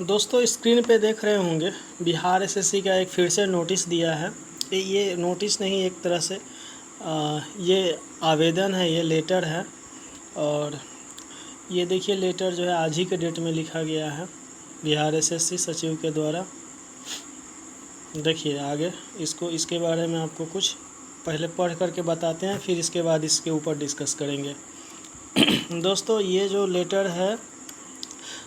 दोस्तों स्क्रीन पे देख रहे होंगे बिहार एसएससी का एक फिर से नोटिस दिया है। ये नोटिस नहीं, एक तरह से ये आवेदन है, ये लेटर है। और ये देखिए लेटर जो है आज ही के डेट में लिखा गया है बिहार एसएससी सचिव के द्वारा। देखिए आगे इसके बारे में आपको कुछ पहले पढ़ करके बताते हैं, फिर इसके बाद इसके ऊपर डिस्कस करेंगे। दोस्तों ये जो लेटर है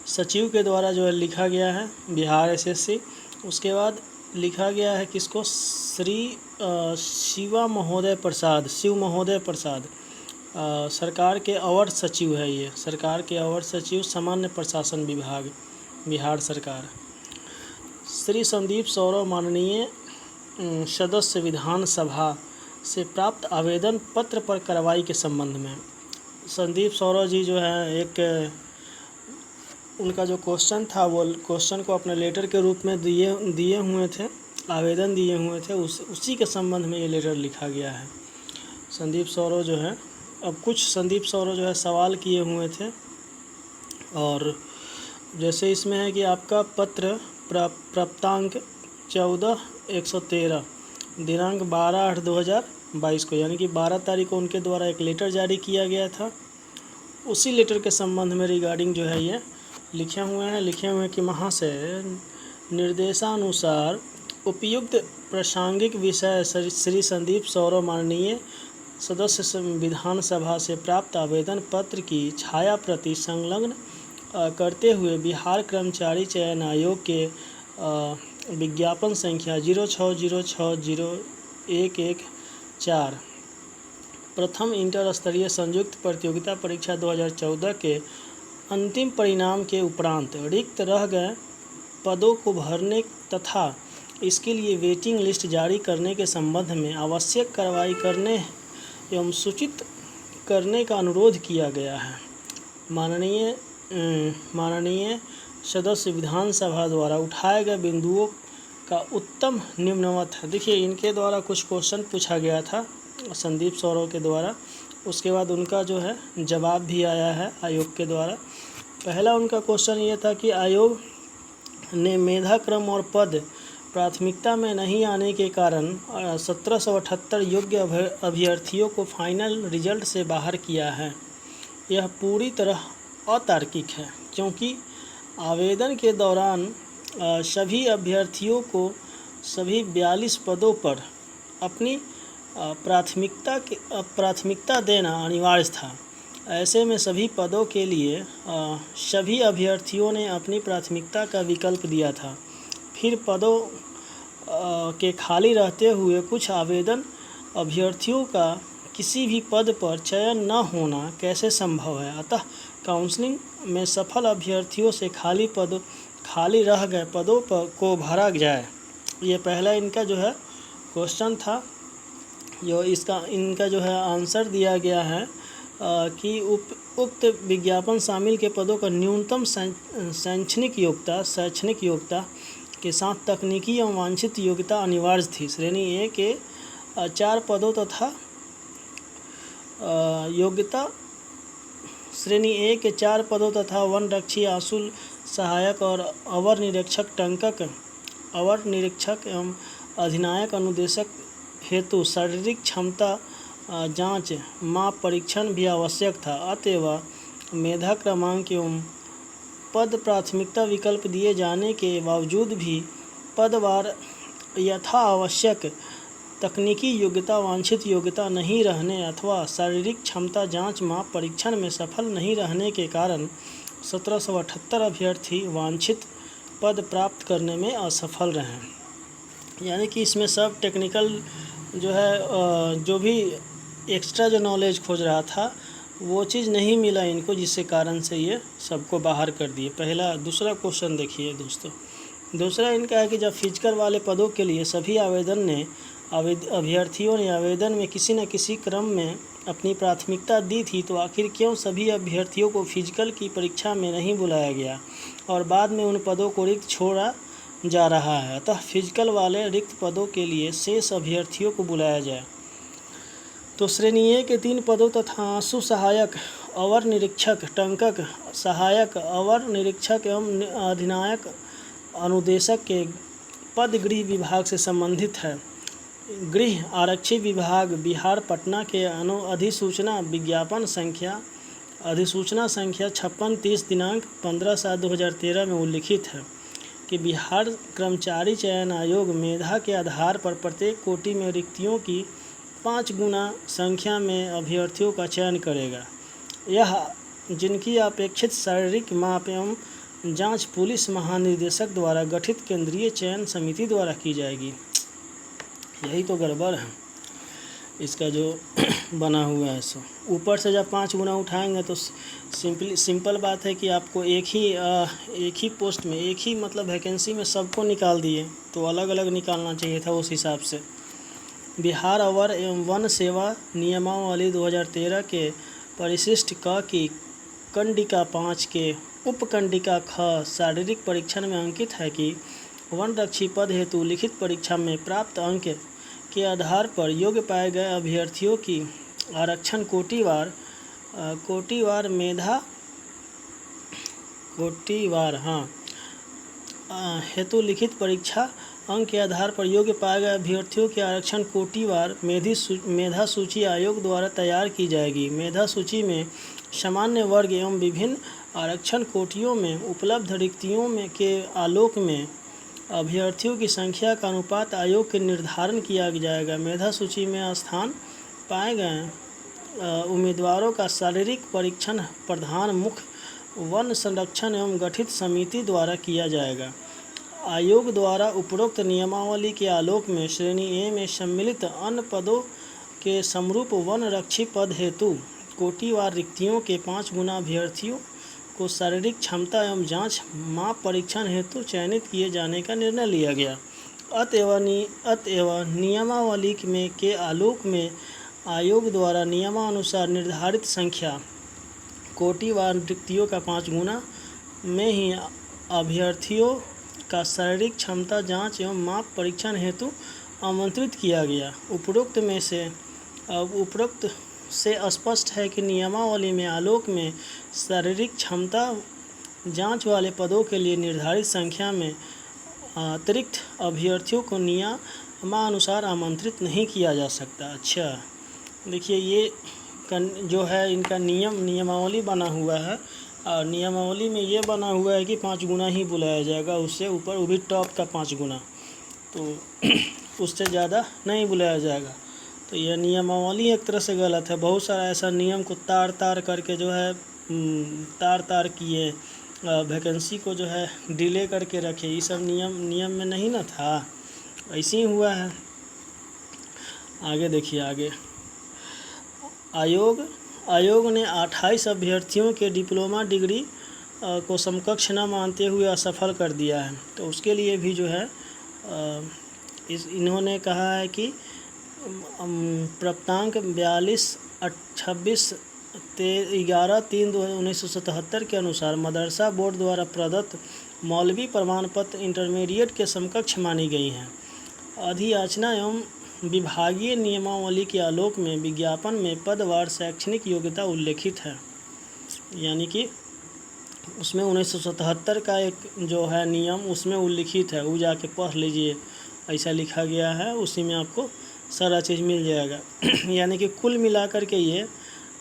सचिव के द्वारा जो है लिखा गया है बिहार एसएससी। उसके बाद लिखा गया है किसको, श्री शिव महोदय प्रसाद सरकार के अवर सचिव है। ये सरकार के अवर सचिव सामान्य प्रशासन विभाग बिहार सरकार। श्री संदीप सौरव माननीय सदस्य विधानसभा से प्राप्त आवेदन पत्र पर कार्रवाई के संबंध में। संदीप सौरव जी जो है एक उनका जो क्वेश्चन था वो क्वेश्चन को अपने लेटर के रूप में दिए हुए थे, आवेदन दिए हुए थे, उसी के संबंध में ये लेटर लिखा गया है। संदीप सौरव जो है संदीप सौरव जो है सवाल किए हुए थे। और जैसे इसमें है कि आपका पत्र प्राप्तांक 14/113 दिनांक 12/8/2022 को, यानी कि 12 तारीख को उनके द्वारा एक लेटर जारी किया गया था। उसी लेटर के संबंध में रिगार्डिंग जो है ये लिखे हुए हैं कि महाशय निर्देशानुसार उपयुक्त प्रासंगिक विषय श्री संदीप सौरव माननीय सदस्य विधानसभा से प्राप्त आवेदन पत्र की छाया प्रति संलग्न करते हुए बिहार कर्मचारी चयन आयोग के विज्ञापन संख्या 06060114 प्रथम इंटर स्तरीय संयुक्त प्रतियोगिता परीक्षा 2014 के अंतिम परिणाम के उपरांत रिक्त रह गए पदों को भरने तथा इसके लिए वेटिंग लिस्ट जारी करने के संबंध में आवश्यक कार्रवाई करने एवं सूचित करने का अनुरोध किया गया है। माननीय सदस्य विधानसभा द्वारा उठाए गए बिंदुओं का उत्तम निम्नवत है। देखिए इनके द्वारा कुछ क्वेश्चन पूछा गया था संदीप सौरव के द्वारा, उसके बाद उनका जो है जवाब भी आया है आयोग के द्वारा। पहला उनका क्वेश्चन ये था कि आयोग ने मेधा क्रम और पद प्राथमिकता में नहीं आने के कारण 1778 योग्य अभ्यर्थियों को फाइनल रिजल्ट से बाहर किया है। यह पूरी तरह अतार्किक है, क्योंकि आवेदन के दौरान सभी अभ्यर्थियों को सभी 42 पदों पर अपनी प्राथमिकता देना अनिवार्य था। ऐसे में सभी पदों के लिए सभी अभ्यर्थियों ने अपनी प्राथमिकता का विकल्प दिया था। फिर पदों के खाली रहते हुए कुछ आवेदन अभ्यर्थियों का किसी भी पद पर चयन न होना कैसे संभव है। अतः काउंसलिंग में सफल अभ्यर्थियों से खाली रह गए पदों पर को भरा जाए। ये पहला इनका जो है क्वेश्चन था। जो इनका जो है आंसर दिया गया है कि उक्त विज्ञापन शामिल के पदों का न्यूनतम शैक्षणिक योग्यता के साथ तकनीकी एवं वांछित योग्यता अनिवार्य थी। श्रेणी ए के 4 पदों तथा श्रेणी ए के 4 पदों तथा वनरक्षी आंसुल सहायक और अवर निरीक्षक एवं अधिनायक अनुदेशक हेतु शारीरिक क्षमता जांच माप परीक्षण भी आवश्यक था। अतएव मेधा क्रमांक एवं पद प्राथमिकता विकल्प दिए जाने के बावजूद भी पदवार यथा आवश्यक तकनीकी योग्यता वांछित योग्यता नहीं रहने अथवा शारीरिक क्षमता जांच माप परीक्षण में सफल नहीं रहने के कारण 1778 अभ्यर्थी वांछित पद प्राप्त करने में असफल रहे। यानी कि इसमें सब टेक्निकल जो है जो भी एक्स्ट्रा जो नॉलेज खोज रहा था वो चीज़ नहीं मिला इनको, जिसके कारण से ये सबको बाहर कर दिए। दूसरा क्वेश्चन देखिए दोस्तों। दूसरा इनका है कि जब फिजिकल वाले पदों के लिए सभी अभ्यर्थियों ने आवेदन में किसी न किसी क्रम में अपनी प्राथमिकता दी थी, तो आखिर क्यों सभी अभ्यर्थियों को फिजिकल की परीक्षा में नहीं बुलाया गया और बाद में उन पदों को रिक्त छोड़ा जा रहा है। अतः फिजिकल वाले रिक्त पदों के लिए शेष अभ्यर्थियों को बुलाया जाए। तो श्रेणी ए के 3 पदों तथा आंसू सहायक अवर निरीक्षक, टंकक, सहायक अवर निरीक्षक एवं अधिनायक अनुदेशक के पद गृह विभाग से संबंधित है। गृह आरक्षी विभाग बिहार पटना के अधिसूचना विज्ञापन संख्या अधिसूचना संख्या 5630 दिनांक 15/7/2013 में उल्लिखित है कि बिहार कर्मचारी चयन आयोग मेधा के आधार पर प्रत्येक कोटि में रिक्तियों की 5 गुना संख्या में अभ्यर्थियों का चयन करेगा। यह जिनकी अपेक्षित शारीरिक माप एवं जांच पुलिस महानिदेशक द्वारा गठित केंद्रीय चयन समिति द्वारा की जाएगी। यही तो गड़बड़ है इसका जो बना हुआ है। सो ऊपर से जब 5 गुना उठाएंगे तो सिंपल बात है कि आपको एक ही पोस्ट में एक ही मतलब वैकेंसी में सबको निकाल दिए, तो अलग अलग निकालना चाहिए था उस हिसाब से। बिहार अवर एवं वन सेवा नियमावली 2013 के परिशिष्ट क की कंडिका 5 के उपकंडिका ख शारीरिक परीक्षण में अंकित है कि वनरक्षी पद हेतु लिखित परीक्षा में प्राप्त अंक के आधार पर योग्य पाए गए अभ्यर्थियों की आरक्षण कोटिवार हेतु लिखित परीक्षा अंक के आधार पर योग्य पाए गए अभ्यर्थियों के आरक्षण कोटिवार मेधा सूची आयोग द्वारा तैयार की जाएगी। मेधा सूची में सामान्य वर्ग एवं विभिन्न आरक्षण कोटियों में उपलब्ध रिक्तियों में के आलोक में अभ्यर्थियों की संख्या का अनुपात आयोग के निर्धारण किया जाएगा। मेधा सूची में स्थान पाए गए उम्मीदवारों का शारीरिक परीक्षण प्रधान मुख्य वन संरक्षण एवं गठित समिति द्वारा किया जाएगा। आयोग द्वारा उपरोक्त नियमावली के आलोक में श्रेणी ए में सम्मिलित अन्य पदों के समरूप वन रक्षी पद हेतु कोटिवार रिक्तियों के 5 गुना अभ्यर्थियों को शारीरिक क्षमता एवं जांच माप परीक्षण हेतु चयनित किए जाने का निर्णय लिया गया। अतएव नियमावली में के आलोक में आयोग द्वारा नियमानुसार निर्धारित संख्या कोटिवार रिक्तियों का 5 गुना में ही अभ्यर्थियों का शारीरिक क्षमता जांच एवं माप परीक्षण हेतु आमंत्रित किया गया। उपरोक्त से स्पष्ट है कि नियमावली में आलोक में शारीरिक क्षमता जांच वाले पदों के लिए निर्धारित संख्या में अतिरिक्त अभ्यर्थियों को नियमानुसार आमंत्रित नहीं किया जा सकता। अच्छा, देखिए ये जो है इनका नियमावली बना हुआ है और नियमावली में ये बना हुआ है कि 5 गुना ही बुलाया जाएगा, उससे ऊपर वो भी टॉप का 5 गुना, तो उससे ज़्यादा नहीं बुलाया जाएगा। तो यह नियमावली एक तरह से गलत है। बहुत सारा ऐसा नियम को तार करके जो है तार किए वैकेंसी को जो है डिले करके रखे। ये सब नियम में नहीं ना था, ऐसे ही हुआ है। आगे देखिए, आगे आयोग ने 28 अभ्यर्थियों के डिप्लोमा डिग्री को समकक्ष न मानते हुए असफल कर दिया है। तो उसके लिए भी जो है इन्होंने कहा है कि प्राप्तांक 42-26-11-3-1977 के अनुसार मदरसा बोर्ड द्वारा प्रदत्त मौलवी प्रमाण पत्र इंटरमीडिएट के समकक्ष मानी गई हैं। अधियाचना एवं विभागीय नियमावली के आलोक में विज्ञापन में पदवार शैक्षणिक योग्यता उल्लेखित है, यानी कि उसमें 1977 का एक जो है नियम उसमें उल्लिखित है, वो जाके पढ़ लीजिए, ऐसा लिखा गया है, उसी में आपको सारा चीज़ मिल जाएगा। यानी कि कुल मिलाकर के ये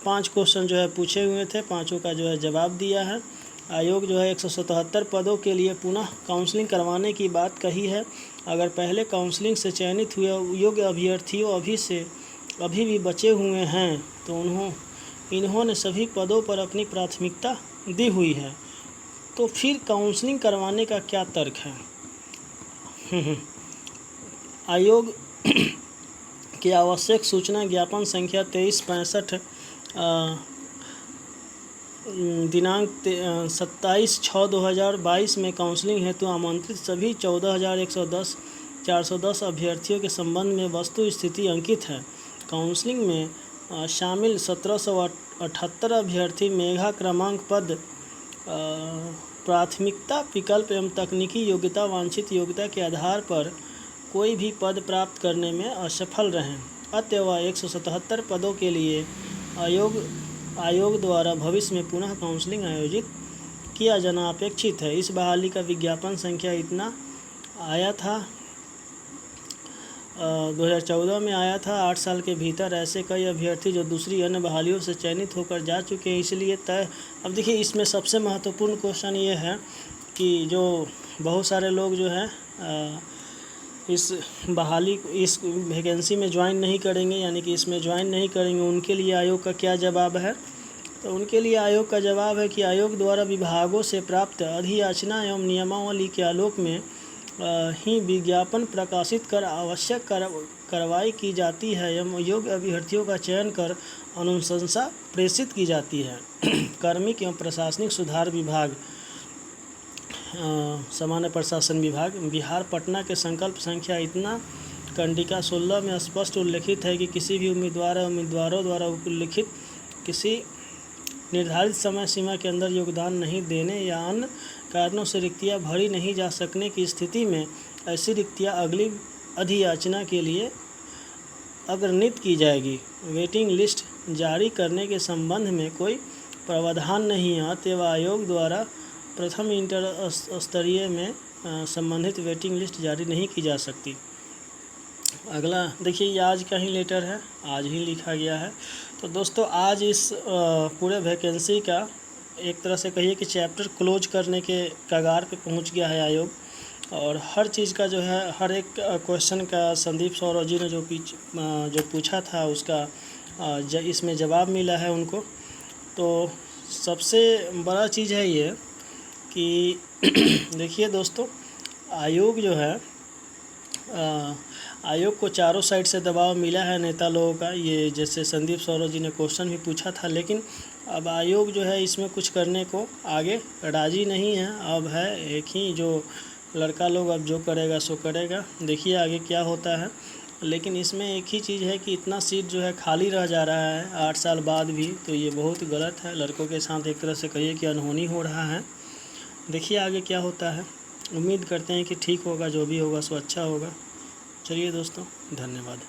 5 क्वेश्चन जो है पूछे हुए थे, 5 का जो है जवाब दिया है। आयोग जो है 177 पदों के लिए पुनः काउंसलिंग करवाने की बात कही है। अगर पहले काउंसलिंग से चयनित हुए योग्य अभ्यर्थियों अभी भी बचे हुए हैं तो इन्होंने सभी पदों पर अपनी प्राथमिकता दी हुई है, तो फिर काउंसलिंग करवाने का क्या तर्क है। आयोग की आवश्यक सूचना ज्ञापन संख्या 2365 दिनांक 27/6/2022 में काउंसलिंग हेतु आमंत्रित सभी 14,410 अभ्यर्थियों के संबंध में वस्तु स्थिति अंकित है। काउंसलिंग में शामिल 1778 अभ्यर्थी मेधा क्रमांक पद प्राथमिकता विकल्प एवं तकनीकी योग्यता वांछित योग्यता के आधार पर कोई भी पद प्राप्त करने में असफल रहे। अतएव 177 पदों के लिए आयोग आयोग द्वारा भविष्य में पुनः काउंसलिंग आयोजित किया जाना अपेक्षित है। इस बहाली का विज्ञापन संख्या इतना आया था 2014 में आया था। 8 साल के भीतर ऐसे कई अभ्यर्थी जो दूसरी अन्य बहालियों से चयनित होकर जा चुके हैं, इसलिए तय। अब देखिए, इसमें सबसे महत्वपूर्ण क्वेश्चन ये है कि जो बहुत सारे लोग जो हैं इस बहाली इस वैकेंसी में ज्वाइन नहीं करेंगे, यानी कि इसमें ज्वाइन नहीं करेंगे, उनके लिए आयोग का क्या जवाब है? तो उनके लिए आयोग का जवाब है कि आयोग द्वारा विभागों से प्राप्त अधियाचना एवं नियमावली के आलोक में ही विज्ञापन प्रकाशित कर आवश्यक कार्रवाई की जाती है एवं योग्य अभ्यर्थियों का चयन कर अनुशंसा प्रेषित की जाती है। कार्मिक एवं प्रशासनिक सुधार विभाग, सामान्य प्रशासन विभाग, बिहार, पटना के संकल्प संख्या इतना कंडिका 16 में स्पष्ट उल्लिखित है कि किसी भी उम्मीदवारों द्वारा उल्लिखित किसी निर्धारित समय सीमा के अंदर योगदान नहीं देने या अन्य कारणों से रिक्तियाँ भरी नहीं जा सकने की स्थिति में ऐसी रिक्तियाँ अगली अधियाचना के लिए अग्रनीत की जाएगी। वेटिंग लिस्ट जारी करने के संबंध में कोई प्रावधान नहीं है, अतएव आयोग द्वारा प्रथम इंटर स्तरीय में संबंधित वेटिंग लिस्ट जारी नहीं की जा सकती। अगला देखिए, ये आज का ही लेटर है, आज ही लिखा गया है। तो दोस्तों, आज इस पूरे वैकेंसी का एक तरह से कहिए कि चैप्टर क्लोज करने के कगार पे पहुंच गया है आयोग, और हर चीज़ का जो है, हर एक क्वेश्चन का संदीप सौरव जी ने जो पूछा था उसका इसमें जवाब मिला है उनको। तो सबसे बड़ा चीज़ है ये कि देखिए दोस्तों, आयोग जो है आयोग को चारों साइड से दबाव मिला है नेता लोगों का। ये जैसे संदीप सौरव जी ने क्वेश्चन भी पूछा था, लेकिन अब आयोग जो है इसमें कुछ करने को आगे राजी नहीं है। अब है एक ही जो लड़का लोग अब जो करेगा सो करेगा, देखिए आगे क्या होता है। लेकिन इसमें एक ही चीज़ है कि इतना सीट जो है खाली रह जा रहा है 8 साल बाद भी, तो ये बहुत गलत है। लड़कों के साथ एक तरह से कहिए कि अनहोनी हो रहा है। देखिए आगे क्या होता है, उम्मीद करते हैं कि ठीक होगा, जो भी होगा सो अच्छा होगा। चलिए दोस्तों, धन्यवाद।